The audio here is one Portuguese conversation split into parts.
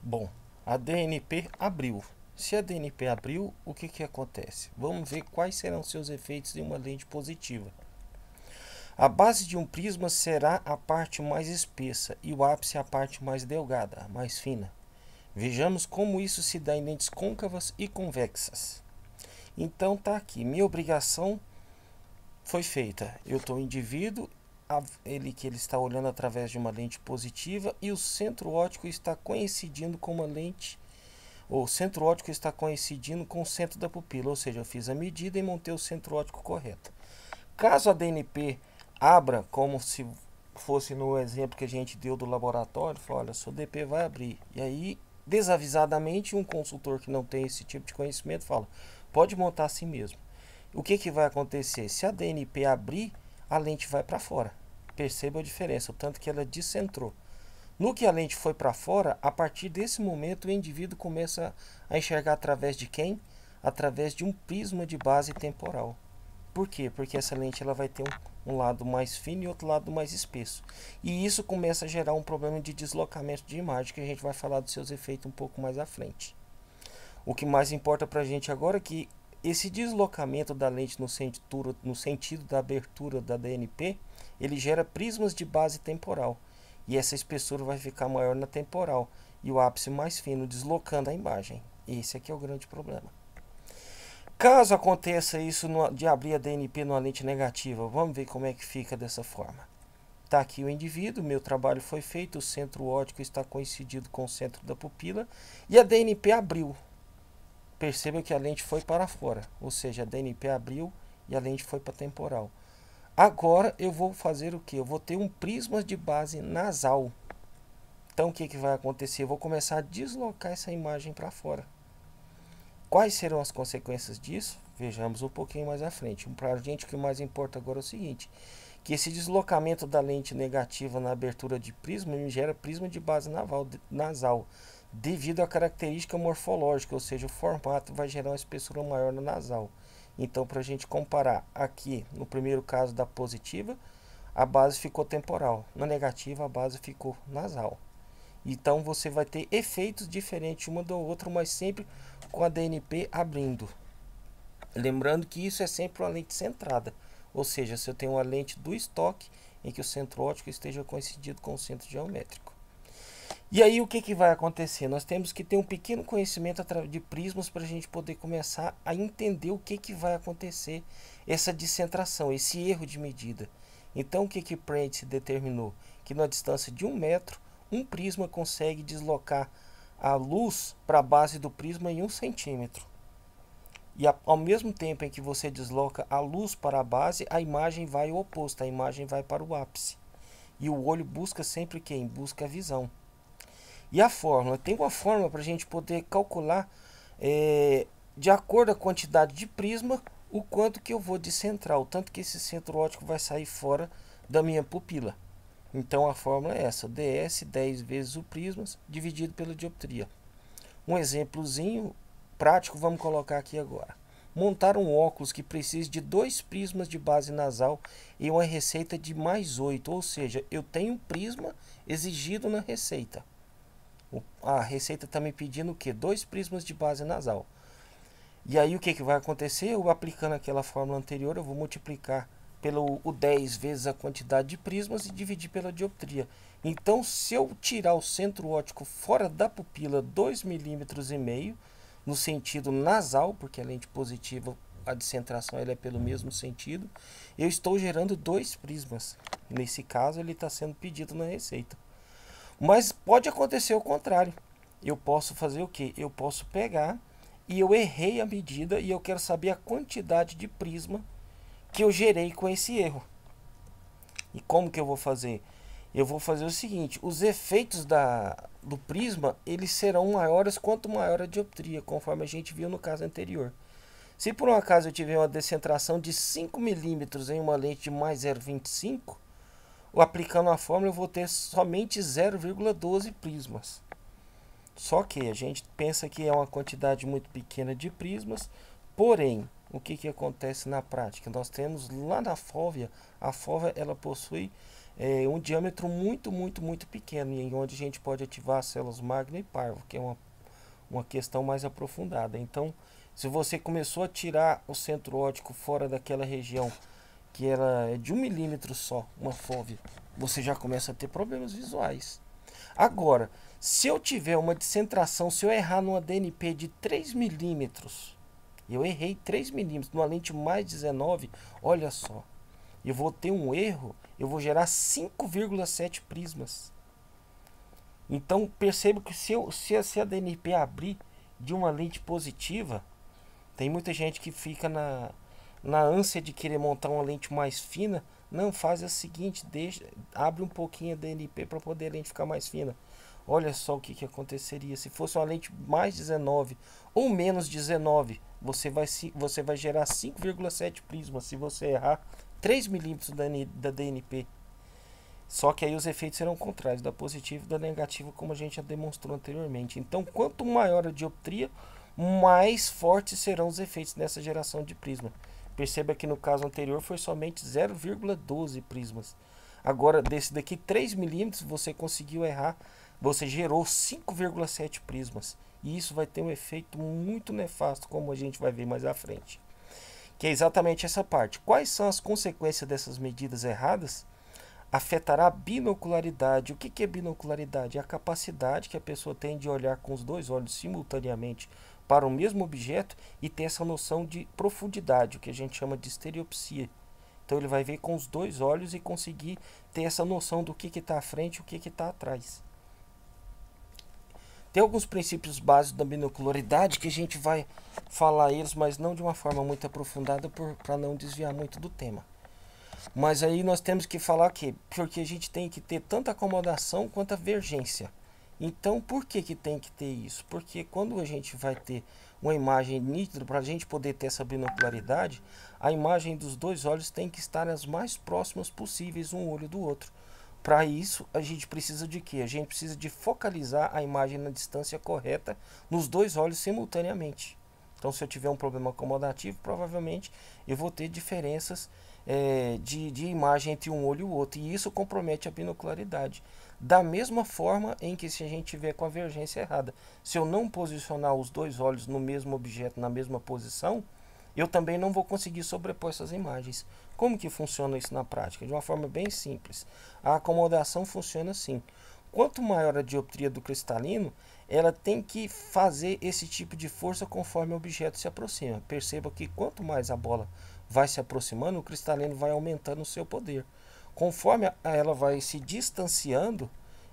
Bom, a DNP abriu. Se a DNP abriu, o que acontece? Vamos ver quais serão seus efeitos em uma lente positiva. A base de um prisma será a parte mais espessa e o ápice a parte mais delgada, mais fina. Vejamos como isso se dá em lentes côncavas e convexas. Então tá aqui, minha obrigação foi feita. Eu estou indivíduo, ele está olhando através de uma lente positiva e o centro óptico está coincidindo com uma lente, ou o centro óptico está coincidindo com o centro da pupila, ou seja, eu fiz a medida e montei o centro óptico correto. Caso a DNP abra, como se fosse no exemplo que a gente deu do laboratório, fala, olha, seu DP vai abrir. E aí, desavisadamente, um consultor que não tem esse tipo de conhecimento fala, pode montar assim mesmo. O que vai acontecer? Se a DNP abrir, a lente vai para fora. Perceba a diferença, o tanto que ela descentrou. No que a lente foi para fora, a partir desse momento o indivíduo começa a enxergar através de quem? Através de um prisma de base temporal. Por quê? Porque essa lente ela vai ter um lado mais fino e outro lado mais espesso. E isso começa a gerar um problema de deslocamento de imagem, que a gente vai falar dos seus efeitos um pouco mais à frente. O que mais importa para a gente agora é que esse deslocamento da lente no sentido da abertura da DNP, ele gera prismas de base temporal. E essa espessura vai ficar maior na temporal e o ápice mais fino, deslocando a imagem. Esse aqui é o grande problema. Caso aconteça isso de abrir a DNP numa lente negativa, vamos ver como é que fica dessa forma. Está aqui o indivíduo, meu trabalho foi feito, o centro óptico está coincidido com o centro da pupila e a DNP abriu. Perceba que a lente foi para fora, ou seja, a DNP abriu e a lente foi para a temporal. Agora eu vou fazer o que? Eu vou ter um prisma de base nasal. Então o que vai acontecer? Eu vou começar a deslocar essa imagem para fora. Quais serão as consequências disso? Vejamos um pouquinho mais à frente. Para a gente o que mais importa agora é o seguinte, que esse deslocamento da lente negativa na abertura de prisma gera prisma de base nasal, devido à característica morfológica, ou seja, o formato vai gerar uma espessura maior no nasal. Então, para a gente comparar aqui, no primeiro caso da positiva, a base ficou temporal. Na negativa, a base ficou nasal. Então, você vai ter efeitos diferentes uma do outro, mas sempre com a DNP abrindo. Lembrando que isso é sempre uma lente centrada. Ou seja, se eu tenho uma lente do estoque em que o centro óptico esteja coincidido com o centro geométrico. E aí o que vai acontecer? Nós temos que ter um pequeno conhecimento de prismas para a gente poder começar a entender o que vai acontecer, essa descentração, esse erro de medida. Então o que Prentice determinou? Que na distância de 1 metro, um prisma consegue deslocar a luz para a base do prisma em 1 centímetro. E ao mesmo tempo em que você desloca a luz para a base, a imagem vai ao oposto, a imagem vai para o ápice. E o olho busca sempre quem? Busca a visão. E a fórmula? Tem uma fórmula para a gente poder calcular, de acordo com a quantidade de prisma, o quanto que eu vou descentrar, o tanto que esse centro óptico vai sair fora da minha pupila. Então a fórmula é essa, ds 10 vezes o prisma dividido pela dioptria. Um exemplozinho prático vamos colocar aqui agora. Montar um óculos que precise de 2 prismas de base nasal e uma receita de mais 8, ou seja, eu tenho um prisma exigido na receita. A receita está me pedindo o que? 2 prismas de base nasal. E aí o que vai acontecer? Eu aplicando aquela fórmula anterior, eu vou multiplicar pelo 10 vezes a quantidade de prismas e dividir pela dioptria. Então, se eu tirar o centro óptico fora da pupila 2,5 milímetros, no sentido nasal, porque a lente positiva, a descentração ela é pelo mesmo sentido, eu estou gerando 2 prismas. Nesse caso, ele está sendo pedido na receita. Mas pode acontecer o contrário. Eu posso fazer o que? Eu posso pegar e eu errei a medida e eu quero saber a quantidade de prisma que eu gerei com esse erro. E como que eu vou fazer? Eu vou fazer o seguinte, os efeitos do prisma, eles serão maiores quanto maior a dioptria, conforme a gente viu no caso anterior. Se por um acaso eu tiver uma descentração de 5 milímetros em uma lente de mais 0,25, aplicando a fórmula eu vou ter somente 0,12 prismas. Só que a gente pensa que é uma quantidade muito pequena de prismas, porém, o que acontece na prática? Nós temos lá na fóvea, a fóvea ela possui um diâmetro muito pequeno, e onde a gente pode ativar as células magna e parvo, que é uma questão mais aprofundada. Então, se você começou a tirar o centro óptico fora daquela região que era de 1 milímetro só, uma fóvea, você já começa a ter problemas visuais. Agora, se eu tiver uma descentração, se eu errar numa DNP de 3 milímetros, eu errei 3 milímetros numa lente mais 19, olha só, eu vou ter um erro, eu vou gerar 5,7 prismas. Então percebo que se a DNP abrir de uma lente positiva, tem muita gente que fica na ânsia de querer montar uma lente mais fina. Não, faz o seguinte, abre um pouquinho a DNP para poder a lente ficar mais fina. Olha só o que aconteceria se fosse uma lente mais 19 ou menos 19, você vai gerar 5,7 prismas se você errar 3 milímetros da DNP. Só que aí os efeitos serão contrários, da positiva e da negativa, como a gente já demonstrou anteriormente. Então, quanto maior a dioptria, mais fortes serão os efeitos nessa geração de prisma. Perceba que no caso anterior foi somente 0,12 prismas. Agora, desse daqui 3 milímetros, você conseguiu errar, você gerou 5,7 prismas. E isso vai ter um efeito muito nefasto, como a gente vai ver mais à frente. Que é exatamente essa parte. Quais são as consequências dessas medidas erradas? Afetará a binocularidade. O que é binocularidade? É a capacidade que a pessoa tem de olhar com os dois olhos simultaneamente para o mesmo objeto e ter essa noção de profundidade, o que a gente chama de estereopsia. Então ele vai ver com os dois olhos e conseguir ter essa noção do que está à frente e o que está atrás. Tem alguns princípios básicos da binocularidade que a gente vai falar eles, mas não de uma forma muito aprofundada para não desviar muito do tema. Mas aí nós temos que falar que porque a gente tem que ter tanta acomodação quanto a vergência. Então, por que tem que ter isso? Porque quando a gente vai ter uma imagem nítida, para a gente poder ter essa binocularidade, a imagem dos dois olhos tem que estar as mais próximas possíveis um olho do outro. Para isso, a gente precisa de quê? A gente precisa de focalizar a imagem na distância correta nos dois olhos simultaneamente. Então, se eu tiver um problema acomodativo, provavelmente eu vou ter diferenças de imagem entre um olho e o outro, e isso compromete a binocularidade. Da mesma forma em que se a gente tiver com a vergência errada, se eu não posicionar os dois olhos no mesmo objeto, na mesma posição, eu também não vou conseguir sobrepor essas imagens. Como que funciona isso na prática? De uma forma bem simples. A acomodação funciona assim. Quanto maior a dioptria do cristalino, ela tem que fazer esse tipo de força conforme o objeto se aproxima. Perceba que quanto mais a bola vai se aproximando, o cristalino vai aumentando o seu poder. Conforme ela vai se distanciando,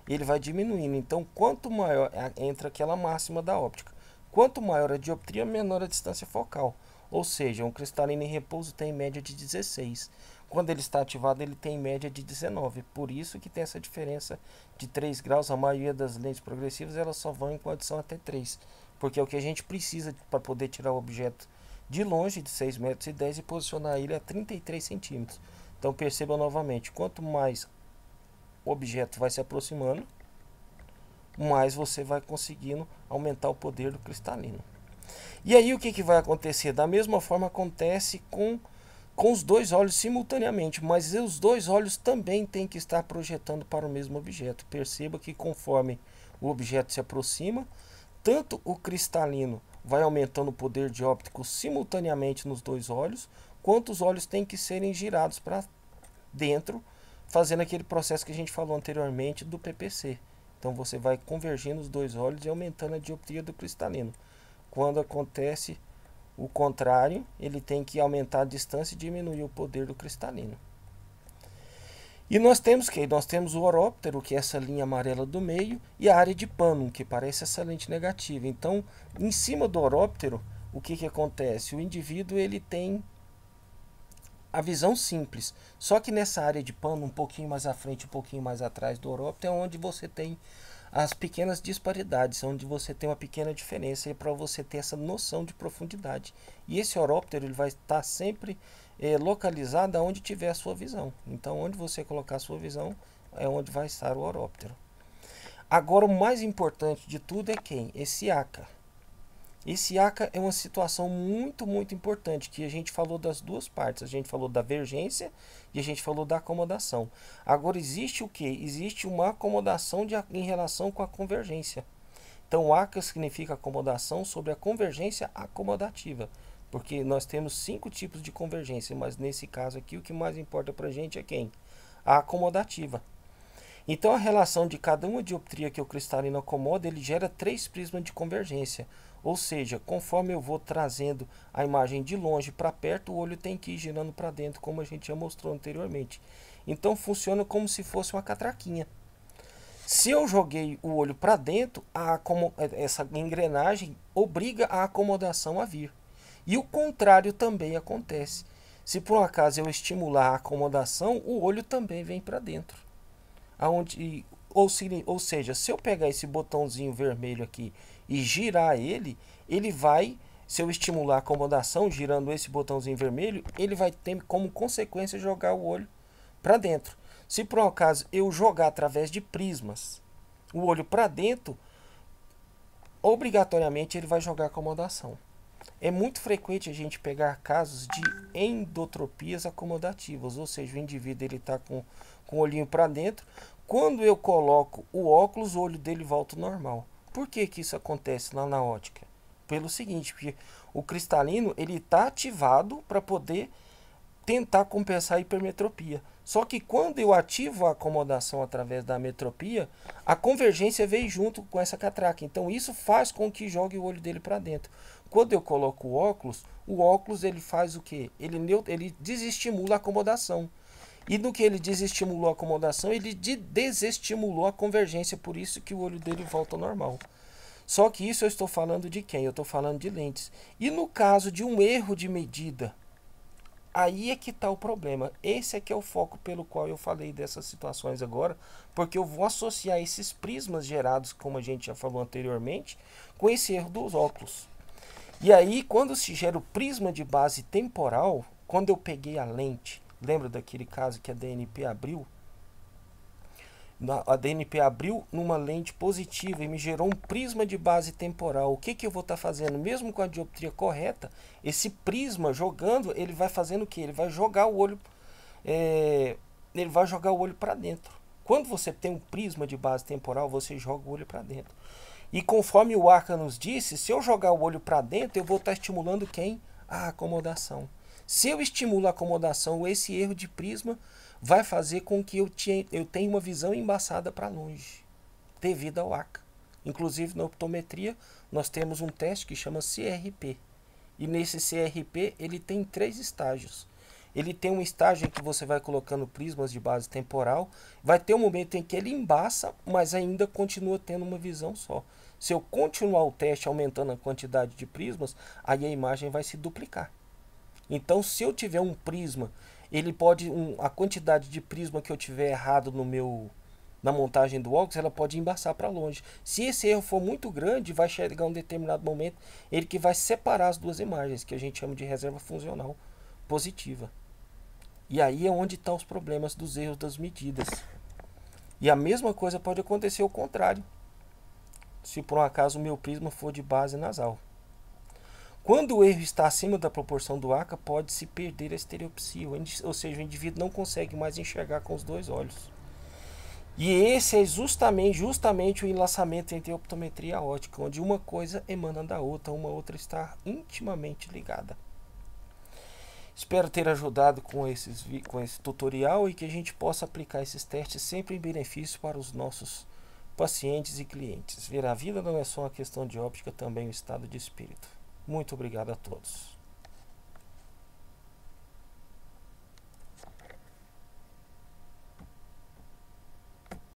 ele vai diminuindo. Então, quanto maior entra aquela máxima da óptica, quanto maior a dioptria, menor a distância focal. Ou seja, um cristalino em repouso tem em média de 16. Quando ele está ativado, ele tem em média de 19. Por isso que tem essa diferença de 3 graus. A maioria das lentes progressivas elas só vão em condição até 3. Porque é o que a gente precisa para poder tirar o objeto de longe, de 6,10 metros, e posicionar ele a 33 centímetros. Então perceba novamente, quanto mais o objeto vai se aproximando, mais você vai conseguindo aumentar o poder do cristalino. E aí o que vai acontecer? Da mesma forma acontece com os dois olhos simultaneamente, mas os dois olhos também têm que estar projetando para o mesmo objeto. Perceba que conforme o objeto se aproxima, tanto o cristalino vai aumentando o poder de óptico simultaneamente nos dois olhos, quanto os olhos têm que serem girados para dentro, fazendo aquele processo que a gente falou anteriormente do PPC. Então você vai convergindo os dois olhos e aumentando a dioptria do cristalino. Quando acontece o contrário, ele tem que aumentar a distância e diminuir o poder do cristalino. E nós temos o oróptero, que é essa linha amarela do meio, e a área de Pannum, que parece essa lente negativa. Então, em cima do oróptero, o que acontece? O indivíduo ele tem a visão simples. Só que nessa área de Pannum, um pouquinho mais à frente, um pouquinho mais atrás do oróptero, é onde você tem as pequenas disparidades, onde você tem uma pequena diferença para você ter essa noção de profundidade. E esse oróptero ele vai estar sempre localizado onde tiver a sua visão. Então, onde você colocar a sua visão é onde vai estar o oróptero. Agora, o mais importante de tudo é quem? Esse ACA. Esse ACA é uma situação muito importante, que a gente falou das duas partes. A gente falou da vergência e a gente falou da acomodação. Agora existe o que? Existe uma acomodação em relação com a convergência. Então, o ACA significa acomodação sobre a convergência acomodativa. Porque nós temos 5 tipos de convergência, mas nesse caso aqui o que mais importa para a gente é quem? A acomodativa. Então, a relação de cada uma dioptria que o cristalino acomoda, ele gera 3 prismas de convergência. Ou seja, conforme eu vou trazendo a imagem de longe para perto, o olho tem que ir girando para dentro, como a gente já mostrou anteriormente. Então, funciona como se fosse uma catraquinha. Se eu joguei o olho para dentro, essa engrenagem obriga a acomodação a vir. E o contrário também acontece. Se por um acaso eu estimular a acomodação, o olho também vem para dentro. Ou seja, se eu pegar esse botãozinho vermelho aqui e girar ele, ele vai, se eu estimular a acomodação girando esse botãozinho vermelho, ele vai ter como consequência jogar o olho para dentro. Se por um acaso eu jogar através de prismas o olho para dentro, obrigatoriamente ele vai jogar acomodação. É muito frequente a gente pegar casos de endotropias acomodativas, ou seja, o indivíduo ele está com o olhinho para dentro. Quando eu coloco o óculos, o olho dele volta ao normal. Por que que isso acontece lá na ótica? Pelo seguinte, porque o cristalino ele está ativado para poder tentar compensar a hipermetropia. Só que quando eu ativo a acomodação através da metropia, a convergência veio junto com essa catraca. Então isso faz com que jogue o olho dele para dentro. Quando eu coloco o óculos ele faz o quê? Ele desestimula a acomodação. E no que ele desestimulou a acomodação, ele desestimulou a convergência, por isso que o olho dele volta ao normal. Só que isso eu estou falando de quem? Eu estou falando de lentes. E no caso de um erro de medida, aí é que está o problema. Esse é que é o foco pelo qual eu falei dessas situações agora, porque eu vou associar esses prismas gerados, como a gente já falou anteriormente, com esse erro dos óculos. E aí, quando se gera o prisma de base temporal, quando eu peguei a lente, lembra daquele caso que a DNP abriu? A DNP abriu numa lente positiva e me gerou um prisma de base temporal. O que eu vou estar fazendo? Mesmo com a dioptria correta, esse prisma jogando, ele vai fazendo o que? Ele vai jogar o olho, para dentro. Quando você tem um prisma de base temporal, você joga o olho para dentro. E conforme o Arca nos disse, se eu jogar o olho para dentro, eu vou estar estimulando quem? A acomodação. Se eu estimulo a acomodação, esse erro de prisma vai fazer com que eu tenha uma visão embaçada para longe, devido ao ACA. Inclusive, na optometria, nós temos um teste que chama CRP. E nesse CRP, ele tem 3 estágios. Ele tem um estágio em que você vai colocando prismas de base temporal. Vai ter um momento em que ele embaça, mas ainda continua tendo uma visão só. Se eu continuar o teste aumentando a quantidade de prismas, aí a imagem vai se duplicar. Então, se eu tiver um prisma, ele pode, a quantidade de prisma que eu tiver errado na montagem do óculos, ela pode embaçar para longe. Se esse erro for muito grande, vai chegar um determinado momento, ele que vai separar as duas imagens, que a gente chama de reserva funcional positiva. E aí é onde estão os problemas dos erros das medidas. E a mesma coisa pode acontecer ao contrário, se por um acaso o meu prisma for de base nasal. Quando o erro está acima da proporção do ACA, pode-se perder a estereopsia, ou seja, o indivíduo não consegue mais enxergar com os 2 olhos. E esse é justamente o enlaçamento entre a optometria e a ótica, onde uma coisa emana da outra, uma outra está intimamente ligada. Espero ter ajudado com esse tutorial e que a gente possa aplicar esses testes sempre em benefício para os nossos pacientes e clientes. Ver a vida não é só uma questão de óptica, também um estado de espírito. Muito obrigado a todos.